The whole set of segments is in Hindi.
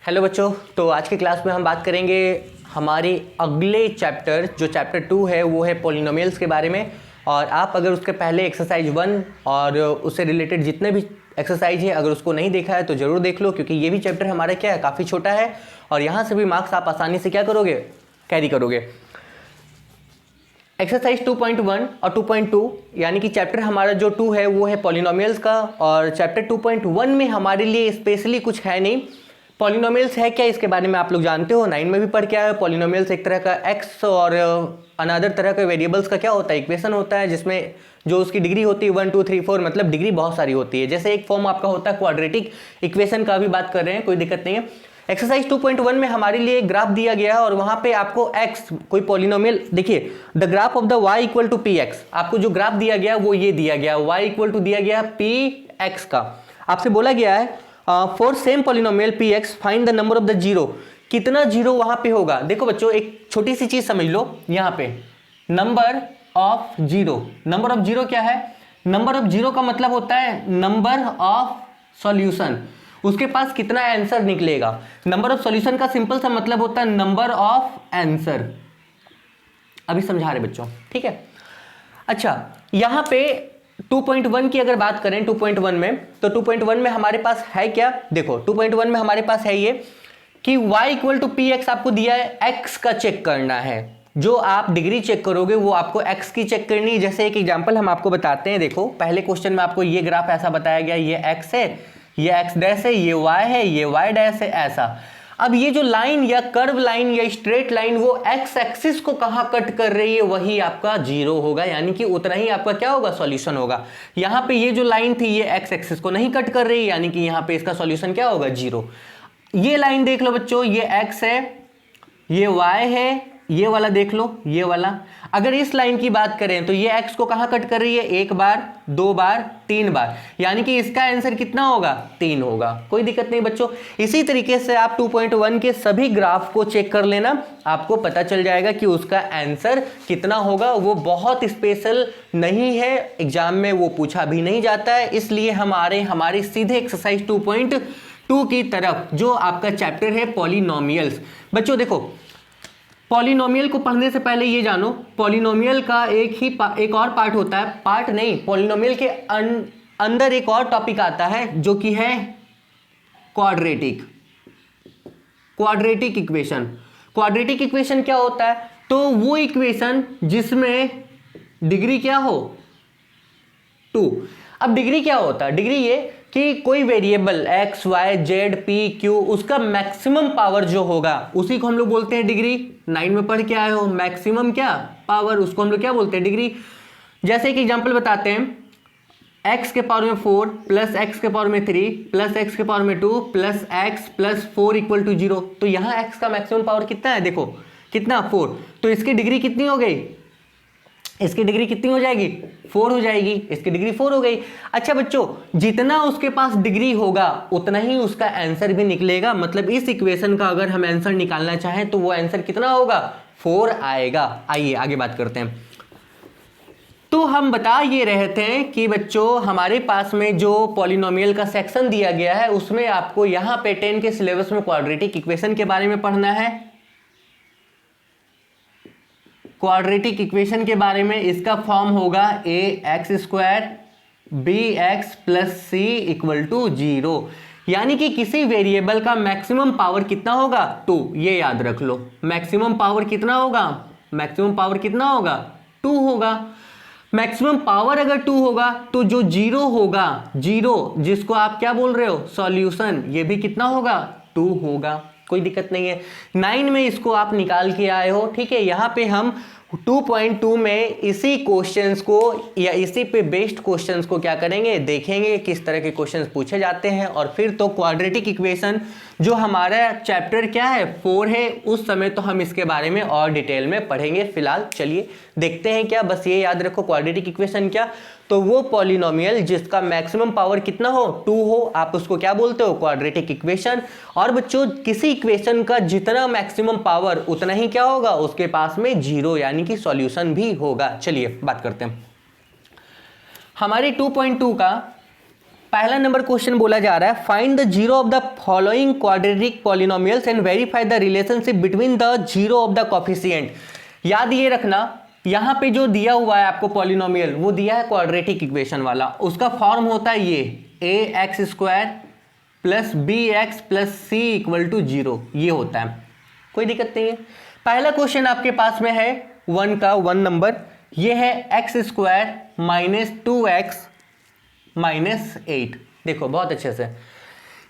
हेलो बच्चों, तो आज की क्लास में हम बात करेंगे हमारे अगले चैप्टर जो चैप्टर 2 है वो है पॉलिनोमियल्स के बारे में। और आप अगर उसके पहले एक्सरसाइज 1 और उससे रिलेटेड जितने भी एक्सरसाइज है अगर उसको नहीं देखा है तो ज़रूर देख लो, क्योंकि ये भी चैप्टर हमारा क्या है काफ़ी छोटा है और यहाँ से भी मार्क्स आप आसानी से क्या करोगे, कैरी करोगे। एक्सरसाइज 2.1 और 2.2 यानी कि चैप्टर हमारा जो 2 है वो है पॉलिनोमियल्स का, और चैप्टर 2.1 में हमारे लिए स्पेशली कुछ है नहीं। पॉलिनोमियल्स है क्या इसके बारे में आप लोग जानते हो, 9 में भी पढ़ के आए हो। पॉलिनोमियल्स एक तरह का एक्स और अनदर तरह के वेरिएबल्स का क्या होता है, इक्वेशन होता है, जिसमें जो उसकी डिग्री होती है 1 2 3 4, मतलब डिग्री बहुत सारी होती है। जैसे एक फॉर्म आपका होता है क्वाड्रेटिक इक्वेशन का भी बात कर रहे हैं, कोई दिक्कत नहीं है। एक्सरसाइज 2.1 में हमारे लिए एक ग्राफ दिया गया है और वहां पे आपको x कोई पॉलिनोमियल, देखिए the graph of the y equal to P X, आपको जो ग्राफ दिया गया वो ये दिया गया, y इक्वल टू दिया गया पी एक्स का। आपसे बोला गया है for same polynomial P x find the number of the zero, कितना जीरो वहां पे होगा। देखो बच्चों एक छोटी सी चीज समझ लो, यहां पे number of zero, number of zero क्या है, नंबर ऑफ जीरो का मतलब होता है नंबर ऑफ सॉल्यूशन, उसके पास कितना आंसर निकलेगा। नंबर ऑफ सॉल्यूशन का सिंपल सा मतलब होता है नंबर ऑफ आंसर। अभी समझा रहे बच्चों, ठीक है। अच्छा यहां पे 2.1 की अगर बात करें 2.1 में, तो 2.1 में हमारे पास है क्या, देखो 2.1 में हमारे पास है ये कि y equal to P X आपको दिया है, x का चेक करना है। जो आप डिग्री चेक करोगे वो आपको x की चेक करनी है। जैसे एक एग्जांपल हम आपको बताते हैं, देखो पहले क्वेश्चन में आपको ये ग्राफ ऐसा बताया गया, ये x है, ये x डैश है, ये y है, ये y डैश है, ऐसा। अब ये जो लाइन या कर्व लाइन या स्ट्रेट लाइन वो x एक्सिस को कहां कट कर रही है, वही आपका जीरो होगा, यानी कि उतना ही आपका क्या होगा, सॉल्यूशन होगा। यहां पे ये जो लाइन थी ये x एक्सिस को नहीं कट कर रही है, यानी कि यहां पे इसका सॉल्यूशन क्या होगा, जीरो। ये लाइन देख लो बच्चों, ये x है, ये y है, ये वाला देख लो, ये वाला। अगर इस लाइन की बात करें तो ये x को कहां कट कर रही है, एक बार, दो बार, तीन बार, यानी कि इसका आंसर कितना होगा, 3 होगा। कोई दिक्कत नहीं बच्चों। इसी तरीके से आप 2.1 के सभी ग्राफ को चेक कर लेना, आपको पता चल जाएगा कि उसका आंसर कितना होगा। वो बहुत स्पेशल नहीं है, एग्जाम में वो पूछा भी नहीं जाता है, इसलिए हमारे सीधे एक्सरसाइज 2.2 की तरफ जो आपका चैप्टर है पॉलिनोमियल्स। बच्चों देखो पॉलिनोमियल को पढ़ने से पहले ये जानो, पॉलिनोमियल का एक और पार्ट होता है, पार्ट नहीं, पॉलिनोमियल के अंदर एक और टॉपिक आता है जो कि है क्वाड्रेटिक इक्वेशन। क्वाड्रेटिक इक्वेशन क्या होता है, तो वो इक्वेशन जिसमें डिग्री क्या हो, 2। अब डिग्री क्या होता है, डिग्री ये कि कोई variable x y z p q उसका मैक्सिमम पावर जो होगा उसी को हम लोग बोलते हैं डिग्री। 9 में पढ़ के आए हो, मैक्सिमम क्या पावर, उसको हम लोग क्या बोलते हैं, डिग्री। जैसे एक एग्जांपल बताते हैं, x के पावर में 4 प्लस x के पावर में 3 प्लस x के पावर में 2 plus x plus 4 equal to 0। तो यहाँ x का मैक्सिमम पावर कितना है, देखो कितना, 4। तो इसकी डिग्री कितनी हो गई, इसकी डिग्री कितनी हो जाएगी, 4 हो जाएगी, इसकी डिग्री 4 हो गई। अच्छा बच्चों जितना उसके पास डिग्री होगा उतना ही उसका आंसर भी निकलेगा, मतलब इस इक्वेशन का अगर हम आंसर निकालना चाहें तो वो आंसर कितना होगा, 4 आएगा। आइए आगे बात करते हैं। तो हम बता ये रहे थे कि बच्चों हमारे पास में जो पॉलिनोमियल का सेक्शन दिया गया है उसमें आपको यहाँ पे 10 के सिलेबस में क्वाड्रेटिक इक्वेशन के बारे में पढ़ना है, क्वाड्रेटिक इक्वेशन के बारे में। इसका फॉर्म होगा A X square B X plus C equal to 0, यानी कि किसी वेरिएबल का मैक्सिमम पावर कितना होगा, 2। ये याद रख लो, मैक्सिमम पावर कितना होगा, मैक्सिमम पावर कितना होगा, 2 होगा। मैक्सिमम पावर अगर 2 होगा तो जो 0 होगा, 0 जिसको आप क्या बोल रहे हो, सॉल्यूशन, ये भी कितना होगा, 2 होगा। कोई दिक्कत नहीं है, 9 में इसको आप निकाल के आए हो, ठीक है। यहाँ पे हम 2.2 में इसी क्वेश्चंस को या इसी पे बेस्ड क्वेश्चंस को क्या करेंगे, देखेंगे किस तरह के क्वेश्चंस पूछे जाते हैं। और फिर तो क्वाड्रेटिक इक्वेशन जो हमारा चैप्टर क्या है 4 है, उस समय तो हम इसके बारे में और डिटेल में पढ़ेंगे। फिलहाल चलिए देखते हैं क्या, बस ये याद रखो क्वाड्रेटिक इक्वेशन क्या, तो वो पॉलिनोमियल जिसका मैक्सिमम पावर कितना हो, 2 हो, आप उसको क्या बोलते हो, क्वाड्रेटिक इक्वेशन। और बच्चों किसी इक्वेशन का जितना मैक्सिमम पावर उतना ही क्या होगा, उसके पास में 0 यानी कि सॉल्यूशन भी होगा। चलिए बात करते हैं हमारे 2.2 का पहला नंबर क्वेश्चन बोला जा रहा है find the zero of the following quadratic polynomials and verify the relationship between the zero of the coefficient. याद ये रखना, यहां पे जो दिया हुआ है आपको पॉलिनोमियल वो दिया है क्वाड्रेटिक इक्वेशन वाला, उसका फॉर्म होता है ये ax² plus bx plus c equal to 0, ये होता है, कोई दिक्कत नहीं है। पहला क्वेश्चन आपके पास में है 1 का 1 नंबर, ये है x² माइनस 2x माइनस 8। देखो बहुत अच्छे से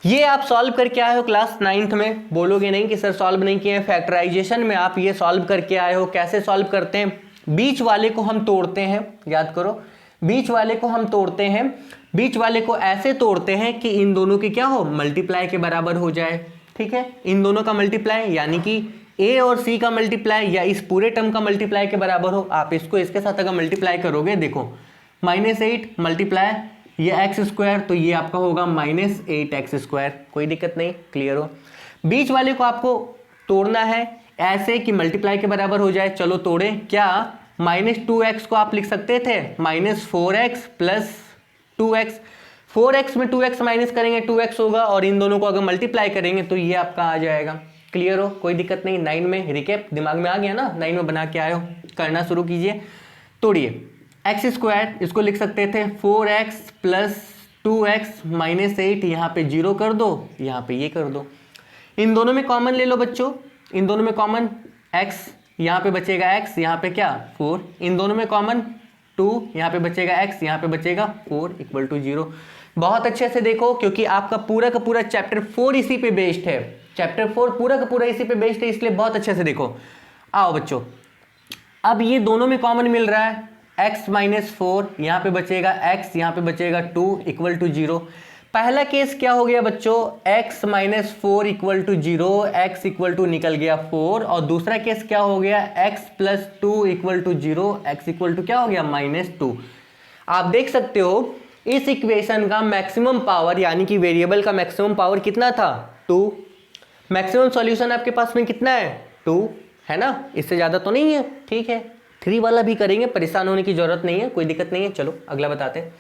ये आप सॉल्व करके आए हो क्लास 9th में, बोलोगे नहीं कि सर सॉल्व नहीं किए। फैक्टराइजेशन में आप ये सॉल्व करके आए हो। कैसे सॉल्व करते हैं, बीच वाले को हम तोड़ते हैं, याद करो बीच वाले को हम तोड़ते हैं, बीच वाले को ऐसे तोड़ते हैं कि इन दोनों की क्या हो, मल्टीप्लाई के बराबर हो जाए। ठीक है, इन दोनों का मल्टीप्लाई यानी कि a और c का मल्टीप्लाई या इस पूरे टर्म का मल्टीप्लाई के बराबर हो। आप इसको इसके साथ अगर मल्टीप्लाई करोगे, देखो -8 मल्टीप्लाई ये x², तो ये आपका होगा -8x²। कोई दिक्कत नहीं, क्लियर हो। बीच वाले को आपको तोड़ना है ऐसे कि मल्टीप्लाई के बराबर हो जाए। चलो तोड़े, क्या -2x को आप लिख सकते थे -4x प्लस 2x, 4x में 2x माइनस करेंगे 2x होगा, और इन दोनों को अगर मल्टीप्लाई करेंगे तो ये आपका आ जाएगा। क्लियर हो, कोई दिक्कत नहीं। 9 में रिकेप दिमाग में आ गया ना, 9 में बना के आए हो, करना शुरू कीजिए। तोड़िए, x² इसको लिख सकते थे 4x प्लस 2x माइनस 8, यहाँ पे 0 कर दो, यहाँ पे ये कर दो। इन दोनों में कॉमन ले लो बच्चों, इन दोनों में कॉमन x, यहाँ पे बचेगा x, यहाँ पे क्या 4, इन दोनों में कॉमन 2, यहाँ पे बचेगा x, यहाँ पे बचेगा 4 इक्वल टू 0। बहुत अच्छे से देखो, क्योंकि आपका पूरा का पूरा चैप्टर 4 इसी पे बेस्ड है, चैप्टर 4 पूरा का पूरा इसी पे बेस्ड है, इसलिए बहुत अच्छे से देखो। आओ बच्चों, अब ये दोनों में कॉमन मिल रहा है x माइनस 4, यहाँ पे बचेगा x, यहाँ पे बचेगा 2 इक्वल टू 0। पहला केस क्या हो गया बच्चों, x minus 4 equal to 0, x equal to निकल गया 4, और दूसरा केस क्या हो गया x plus 2 equal to 0, x equal to क्या हो गया -2। आप देख सकते हो इस इक्वेशन का मैक्सिमम पावर यानी कि वेरिएबल का मैक्सिमम पावर कितना था 2, मैक्सिमम सॉल्यूशन आपके पास में कितना है 2 है ना, इससे ज़्यादा तो नहीं है। ठीक है, 3 वाला भी करेंगे, परेशान होने की जरूरत नहीं है, कोई दिक्कत नहीं है। चलो अगला बताते हैं।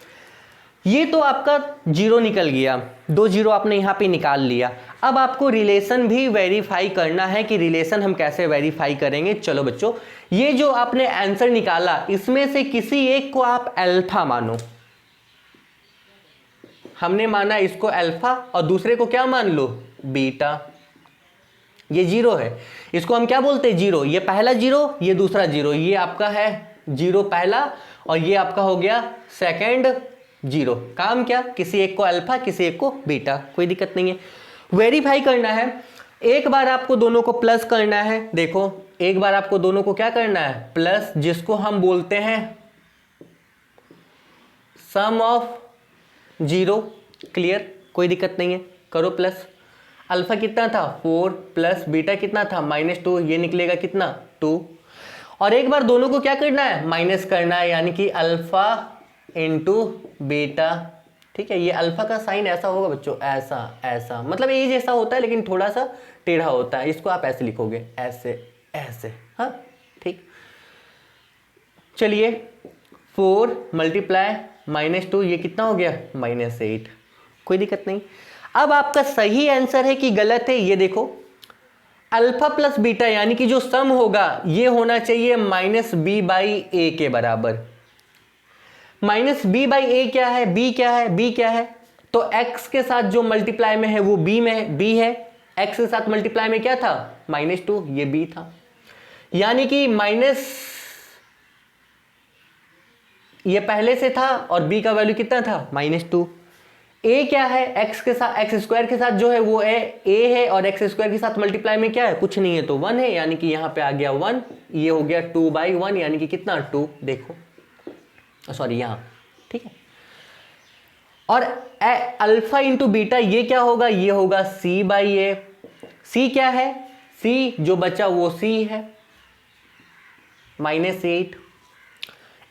ये तो आपका 0 निकल गया, 2 0 आपने यहाँ पे निकाल लिया। अब आपको रिलेशन भी वेरीफाई करना है कि रिलेशन हम कैसे वेरीफाई करेंगे। चलो बच्चों, ये जो आपने आंसर निकाला इसमें से किसी एक को आप अल्फा मानो, हमने माना इसको अल्फा, और दूसरे को क्या मान लो बीटा। ये 0 है, इसको हम क्या बोलते हैं 0, ये पहला 0, ये दूसरा 0, ये आपका है 0 पहला, और ये आपका हो गया सेकंड 0। काम क्या, किसी एक को अल्फा किसी एक को बीटा, कोई दिक्कत नहीं है। वेरीफाई करना है, एक बार आपको दोनों को प्लस करना है। देखो एक बार आपको दोनों को क्या करना है प्लस, जिसको हम बोलते हैं सम ऑफ 0। क्लियर, कोई दिक्कत नहीं है, करो प्लस। अल्फा कितना था 4 प्लस बीटा कितना था -2, ये निकलेगा कितना 2, और एक बार दोनों को क्या करना है माइनस करना है, यानी कि अल्फा इंटू बीटा। ठीक है, ये अल्फा का साइन ऐसा होगा बच्चों, ऐसा ऐसा, मतलब ये जैसा होता है लेकिन थोड़ा सा टेढ़ा होता है, इसको आप ऐसे लिखोगे ऐसे ऐसे। हाँ ठीक, चलिए 4 मल्टीप्लाई -2, ये कितना हो गया -8, कोई दिक्कत नहीं। अब आपका सही आंसर है कि गलत है, ये देखो अल्फा प्लस बीटा यानी कि जो सम होगा ये होना चाहिए -b/a के बराबर। -b/a क्या है, b क्या है, b क्या है, तो x के साथ जो मल्टीप्लाई में है वो b में b है, x के साथ मल्टीप्लाई में क्या था -2, ये b था, यानी कि माइनस ये पहले से था और b का वैल्यू कितना था -2। a क्या है, x के साथ x² के साथ जो है वो a है, और x² के साथ मल्टीप्लाई में क्या है कुछ नहीं है तो 1 है, यानी कि यहाँ पे आ गया 1, ये हो गया 2/1 यानी कि कितना 2, देखो सॉरी यहाँ, ठीक है। और अल्फा इंटू बीटा ये क्या होगा, ये होगा c/a। c क्या है, c जो बचा वो c है -8।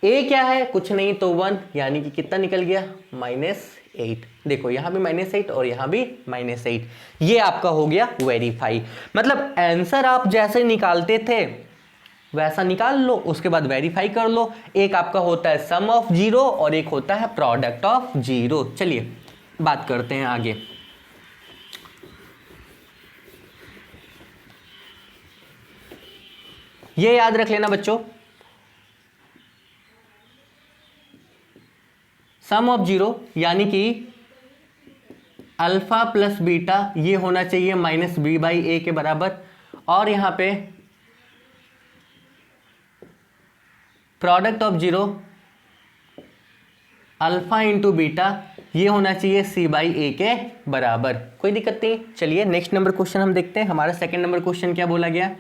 a क्या है कुछ नहीं तो 1, यानी कि कितना निकल गया -8। देखो यहाँ भी -8 और यहाँ भी -8, ये आपका हो गया वेरीफाई। मतलब आंसर आप जैसे निकालते थे वैसा निकाल लो, उसके बाद वेरीफाई कर लो। एक आपका होता है सम ऑफ 0 और एक होता है प्रोडक्ट ऑफ 0। चलिए बात करते हैं आगे। ये याद रख लेना बच्चों, सम ऑफ जीरो यानी कि अल्फा प्लस बीटा ये होना चाहिए माइनस बी बाई ए के बराबर, और यहां पे product of zero alpha into beta ये होना चाहिए सी बाई ए के बराबर। कोई दिक्कत नहीं। चलिए नेक्स्ट नंबर क्वेश्चन हम देखते हैं। हमारा सेकंड नंबर क्वेश्चन क्या बोला गया।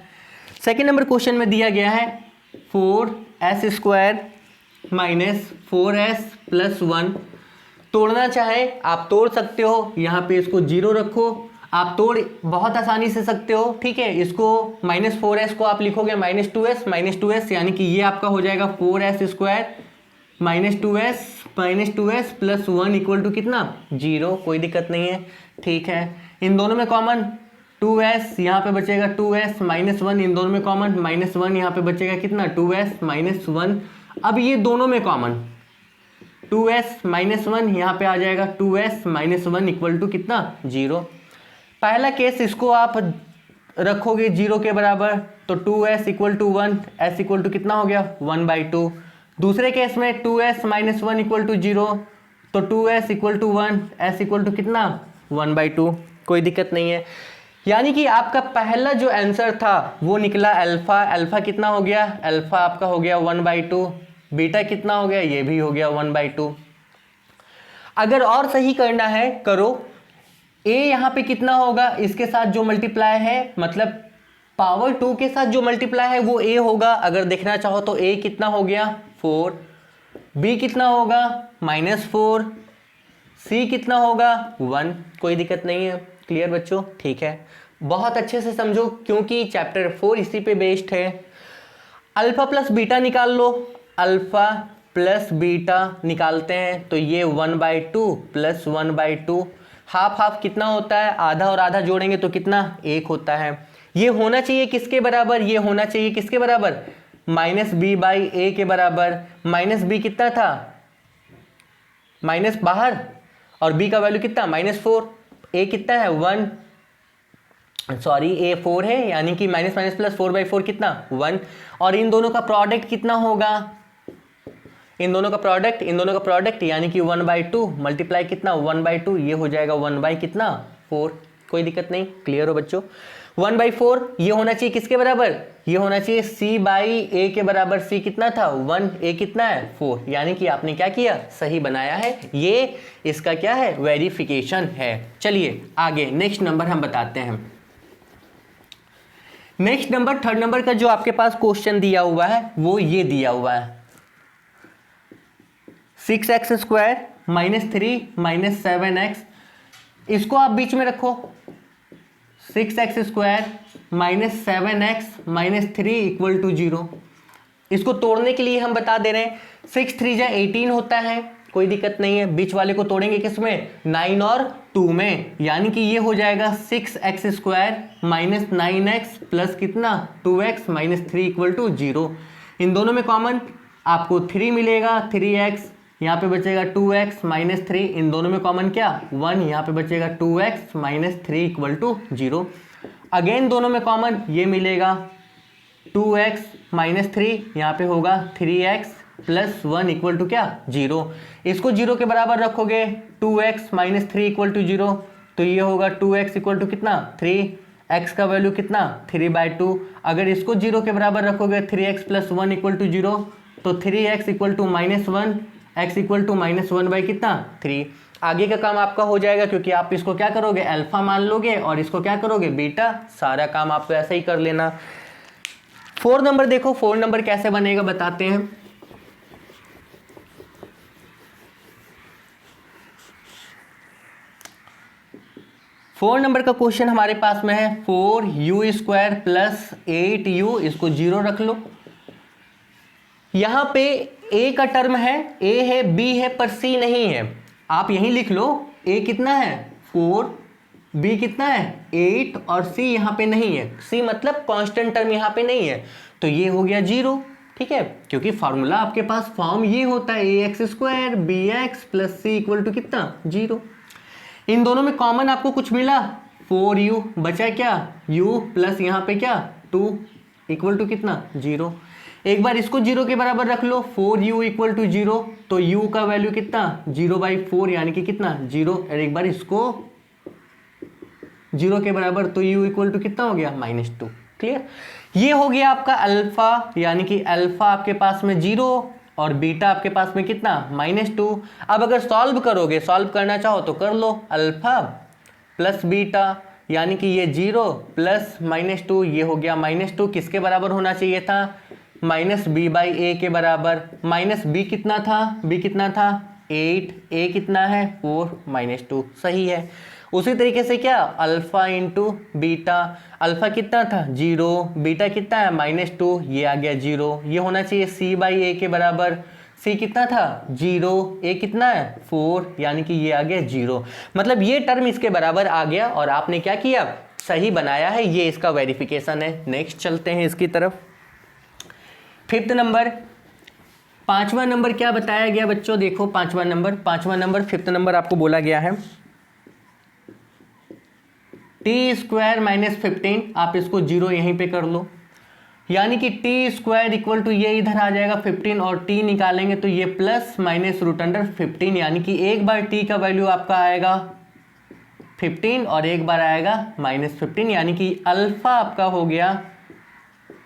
सेकंड नंबर क्वेश्चन में दिया गया है 4s² माइनस 4s प्लस 1। तोड़ना चाहे आप तोड़ सकते हो, यहाँ पे इसको जीरो रखो, आप तोड़ बहुत आसानी से सकते हो, ठीक है। इसको -4s को आप लिखोगे -2s यानी कि ये आपका हो जाएगा 4s² -2s plus 1 equal to कितना 0। कोई दिक्कत नहीं है, ठीक है। इन दोनों में कॉमन 2s यहाँ पे बचेगा 2s -1, इन दोनों में कॉमन -1 यहाँ पे बचेगा कितना 2s -1। अब ये दोनों में कॉमन 2s -1 यहाँ पे आ जाएगा 2s -1 इक्वल टू कितना 0। पहला केस इसको आप रखोगे 0 के बराबर तो 2s equal to 1, s equal to कितना हो गया 1/2। दूसरे केस में 2s -1 इक्वल टू 0 तो 2s equal to 1, s equal to कितना 1/2। कोई दिक्कत नहीं है। यानी कि आपका पहला जो आंसर था वो निकला अल्फा। अल्फा कितना हो गया, अल्फा आपका हो गया 1/2। बीटा कितना हो गया, ये भी हो गया 1/2। अगर और सही करना है करो, a यहाँ पे कितना होगा, इसके साथ जो मल्टीप्लाई है मतलब पावर 2 के साथ जो मल्टीप्लाई है वो a होगा। अगर देखना चाहो तो a कितना हो गया 4, b कितना होगा -4, c कितना होगा 1। कोई दिक्कत नहीं है। क्लियर बच्चों, ठीक है। बहुत अच्छे से समझो क्योंकि चैप्टर 4 इसी पे बेस्ड है। अल्फा प्लस बीटा निकाल लो। अल्फा प्लस बीटा निकालते हैं तो ये 1/2 प्लस 1/2, हाफ हाफ कितना होता है, आधा और आधा जोड़ेंगे तो कितना 1 होता है। ये होना चाहिए किसके बराबर, ये होना चाहिए किसके बराबर -b/a के बराबर। -b कितना था माइनस बाहर और b का वैल्यू कितना -4, a कितना है 1, सॉरी a 4 है यानी कि माइनस माइनस प्लस 4/4 कितना 1। और इन दोनों का प्रोडक्ट कितना होगा, इन दोनों का प्रोडक्ट यानी कि 1/2 मल्टीप्लाई कितना 1/2, ये हो जाएगा 1/4। कोई दिक्कत नहीं। क्लियर हो बच्चों। 1/4 ये होना चाहिए किसके बराबर, ये होना चाहिए c/a के बराबर। c कितना था 1, a कितना है 4, यानी कि आपने क्या किया सही बनाया है। ये इसका क्या है वेरिफिकेशन है। चलिए आगे नेक्स्ट नंबर हम बताते हैं। नेक्स्ट नंबर थर्ड नंबर का जो आपके पास क्वेश्चन दिया हुआ है वो ये दिया हुआ है 6x² -3 -7x। इसको आप बीच में रखो 6x² -7x -3 इक्वल टू 0। इसको तोड़ने के लिए हम बता दे रहे हैं 6 3 जा 18 होता है, कोई दिक्कत नहीं है। बीच वाले को तोड़ेंगे किस में 9 और 2 में, यानी कि ये हो जाएगा 6x² -9x प्लस कितना 2x -3 इक्वल टू 0। इन दोनों में कॉमन आपको 3 मिलेगा, 3x यहाँ पे बचेगा 2x -3, इन दोनों में कॉमन क्या 1, यहाँ पे बचेगा 2x -3 इक्वल टू 0। अगेन दोनों में कॉमन ये मिलेगा 2x -3, यहाँ पे होगा 3x प्लस 1 इक्वल टू क्या 0। इसको 0 के बराबर रखोगे 2x -3 इक्वल टू 0 तो ये होगा 2x इक्वल टू कितना 3, x का वैल्यू कितना 3/2। अगर इसको 0 के बराबर रखोगे 3x प्लस 1 इक्वल टू 0 तो 3x equal to -1, x equal to -1 by कितना 3। आगे का काम आपका हो जाएगा क्योंकि आप इसको क्या करोगे अल्फा मान लोगे और इसको क्या करोगे बीटा। सारा काम आपको ऐसा ही कर लेना। 4 नंबर देखो, 4 नंबर कैसे बनेगा बताते हैं। फोर नंबर का क्वेश्चन हमारे पास में है 4u² प्लस 8u, इसको 0 रख लो। यहां पे a का टर्म है, a है b है पर c नहीं है। आप यहीं लिख लो a कितना है 4, b कितना है 8 और c यहाँ पे नहीं है। c मतलब कांस्टेंट टर्म यहाँ पे नहीं है तो ये हो गया 0, ठीक है। क्योंकि फार्मूला आपके पास फॉर्म ये होता है ax² bx plus c equal to कितना 0। इन दोनों में कॉमन आपको कुछ मिला, 4u, बचा क्या u प्लस यहाँ पे क्या 2 इक्वल टू कितना 0। एक बार इसको 0 के बराबर रख लो, 4u इक्वल टू 0, तो u का वैल्यू कितना 0/4 यानी कि कितना 0। और एक बार इसको 0 के बराबर, तो u इक्वल टू कितना हो गया -2। क्लियर? ये हो गया आपका अल्फा, यानी कि अल्फा आपके पास में 0 और बीटा आपके पास में कितना -2। अब अगर सॉल्व करोगे, सॉल्व करना चाहो तो कर लो, अल्फा प्लस बीटा यानी कि ये 0 प्लस -2, ये हो गया -2, किसके बराबर होना चाहिए था -b/a के बराबर। -b कितना था, b कितना था 8, a कितना है 4, -2 सही है। उसी तरीके से क्या अल्फा इंटू बीटा, अल्फा कितना था 0, बीटा कितना है -2, ये आ गया 0, ये होना चाहिए c/a के बराबर। c कितना था 0, a कितना है 4, यानी कि ये आ गया 0। मतलब ये टर्म इसके बराबर आ गया और आपने क्या किया सही बनाया है, ये इसका वेरिफिकेशन है। नेक्स्ट चलते हैं इसकी तरफ। 5th नंबर, 5वां नंबर क्या बताया गया बच्चों, देखो 5वां नंबर 5th नंबर आपको बोला गया है t² - 15, आप इसको 0 यहीं पे कर लो, यानी कि t² इक्वल टू ये इधर आ जाएगा 15 और t निकालेंगे तो ये प्लस माइनस √15, यानी कि एक बार t का वैल्यू आपका आएगा 15 और एक बार आएगा -15, यानी कि अल्फा आपका हो गया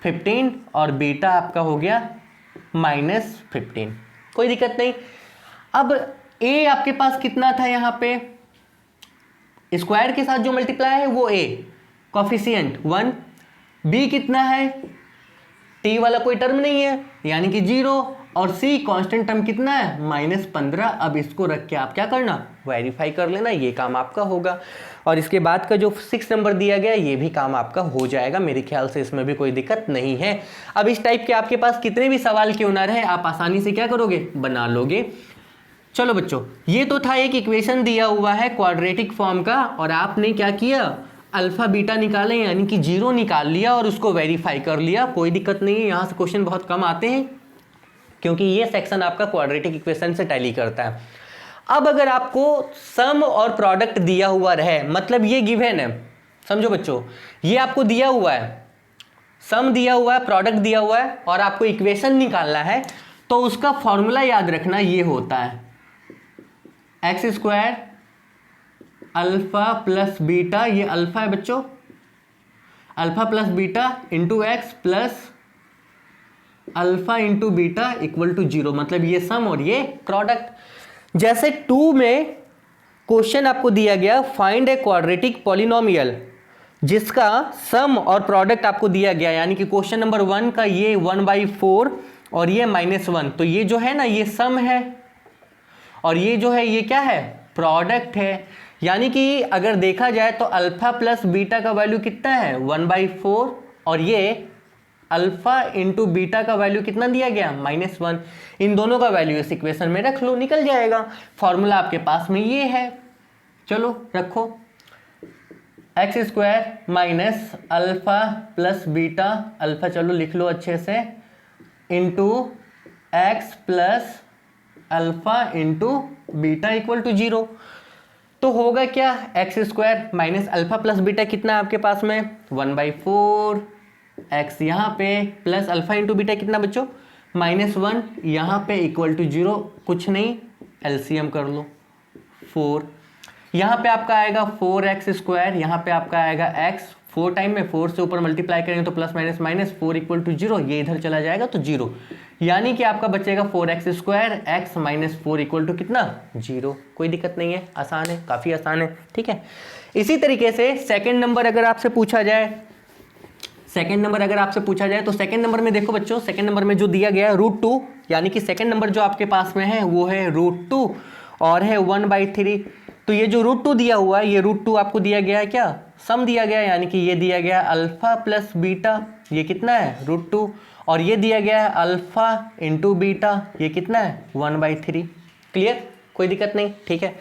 15 और बीटा आपका हो गया -15। कोई दिक्कत नहीं। अब a आपके पास कितना था, यहाँ पे स्क्वायर के साथ जो मल्टीप्लाई है वो a, कॉफिशिएंट 1, b कितना है t वाला कोई टर्म नहीं है यानी कि 0, और c कांस्टेंट टर्म कितना है -15। अब इसको रख के आप क्या करना वेरीफाई कर लेना, ये काम आपका होगा। और इसके बाद का जो 6 नंबर दिया गया ये भी काम आपका हो जाएगा, मेरे ख्याल से इसमें भी कोई दिक्कत नहीं है। अब इस टाइप के आपके पास कितने भी सवाल क्यों ना रहे, आप आसानी से क्या करोगे बना लोगे। चलो बच्चों, ये तो था एक इक्वेशन दिया हुआ है क्वाड्रेटिक फॉर्म का, और आपने क्या किया अल्फा बीटा निकाले यानी कि 0 निकाल लिया और उसको वेरीफाई कर लिया। कोई दिक्कत नहीं है, यहाँ से क्वेश्चन बहुत कम आते हैं क्योंकि ये सेक्शन आपका क्वाड्रेटिक इक्वेशन से टैली करता है। अब अगर आपको सम और प्रोडक्ट दिया हुआ रहे, मतलब ये गिवन है, समझो बच्चों ये आपको दिया हुआ है, सम दिया हुआ है, प्रोडक्ट दिया हुआ है और आपको इक्वेशन निकालना है, तो उसका फॉर्मूला याद रखना ये होता है x² अल्फा प्लस बीटा, ये अल्फा है बच्चों, alpha plus beta into X plus alpha into beta equal to 0, मतलब ये सम और ये प्रोडक्ट। जैसे 2 में क्वेश्चन आपको दिया गया फाइंड ए क्वाड्रेटिक पॉलिनोमियल जिसका सम और प्रोडक्ट आपको दिया गया, यानी कि क्वेश्चन नंबर 1 का ये 1/4 और ये -1, तो ये जो है ना ये सम है और ये जो है ये क्या है प्रोडक्ट है। यानी कि अगर देखा जाए तो अल्फा प्लस बीटा का वैल्यू कितना है 1/4 और ये अल्फा इंटू बीटा का वैल्यू कितना दिया गया -1। इन दोनों का वैल्यू इस इक्वेशन में रख लो, निकल जाएगा। फॉर्मूला आपके पास में ये है, चलो रखो x² minus alpha plus beta, alpha चलो लिख लो अच्छे से, into X plus alpha into beta equal to 0। तो होगा क्या x² minus alpha plus beta कितना है आपके पास में 1/4, x यहाँ पे प्लस अल्फा इंटू बीटा कितना बच्चों -1, यहाँ पे इक्वल टू 0, कुछ नहीं एलसीएम कर लो 4, यहाँ पे आपका आएगा 4x², यहाँ पे आपका आएगा x, 4 टाइम में 4 से ऊपर मल्टीप्लाई करेंगे तो plus minus minus 4 equal to 0, ये इधर चला जाएगा तो 0, यानी कि आपका बचेगा 4x², x minus 4 equal to कितना 0। कोई दिक्कत नहीं है, आसान है, काफ़ी आसान है, ठीक है। इसी तरीके से सेकंड नंबर अगर आपसे पूछा जाए, तो सेकंड नंबर में देखो बच्चों, सेकंड नंबर में जो दिया गया है √2, यानी कि सेकंड नंबर जो आपके पास में है वो है √2 और है 1/3। तो ये जो √2 दिया हुआ है, ये √2 आपको दिया गया है क्या सम दिया गया है, यानी कि ये दिया गया है अल्फा प्लस बीटा, ये कितना है √2, और ये दिया गया है अल्फा इंटू बीटा, ये कितना है 1/3। क्लियर, कोई दिक्कत नहीं, ठीक है।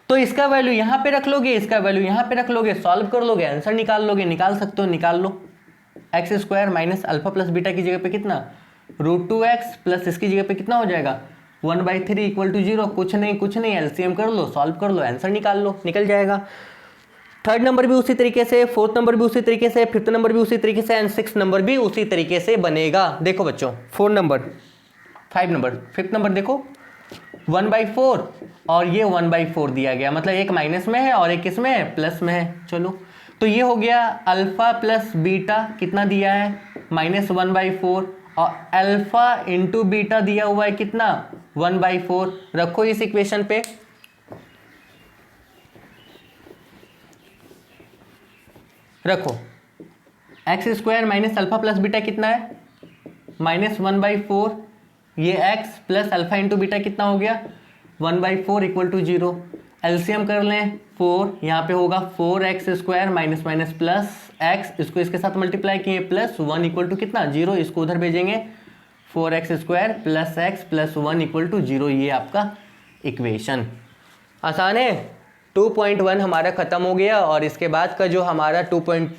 तो इसका वैल्यू यहाँ पे रख लोगे, इसका वैल्यू यहाँ पे रख लोगे, सॉल्व कर लोगे, आंसर निकाल लोगे, निकाल सकते हो निकाल लो। x² minus alpha plus beta की जगह पे कितना √2x प्लस इसकी जगह पे कितना हो जाएगा 1/3 इक्वल टू 0, कुछ नहीं, एलसीएम कर लो, सॉल्व कर लो, आंसर निकाल लो, निकल जाएगा। थर्ड नंबर भी उसी तरीके से, फोर्थ नंबर भी उसी तरीके से, फिफ्थ नंबर भी उसी तरीके से एंड सिक्स नंबर भी उसी तरीके से बनेगा। देखो बच्चों, 4 नंबर, 5 नंबर, फिफ्थ नंबर देखो 1/4 और ये 1/4 दिया गया, मतलब एक माइनस में है और एक किस में है, प्लस में है। चलो तो ये हो गया अल्फा प्लस बीटा, कितना दिया है -1/4, और अल्फा इंटू बीटा दिया हुआ है कितना 1/4। रखो इस इक्वेशन पे, रखो x² minus alpha plus beta कितना है -1/4, ये x plus alpha into beta कितना हो गया 1/4 इक्वल टू 0। एलसीएम कर लें 4, यहाँ पे होगा 4x² minus minus plus x, इसको इसके साथ मल्टीप्लाई किए प्लस 1 इक्वल टू कितना 0, इसको उधर भेजेंगे 4x² plus x plus 1 equal to 0। ये आपका इक्वेशन आसान है। 2.1 हमारा खत्म हो गया और इसके बाद का जो हमारा 2.1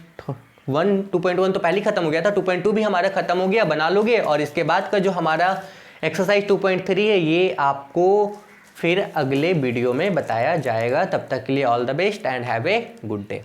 तो पहले ही खत्म हो गया था, 2.2 भी हमारा खत्म हो गया, बना लोगे। और इसके बाद का जो हमारा एक्सरसाइज 2.3 है ये आपको फिर अगले वीडियो में बताया जाएगा। तब तक के लिए all the best and have a good day.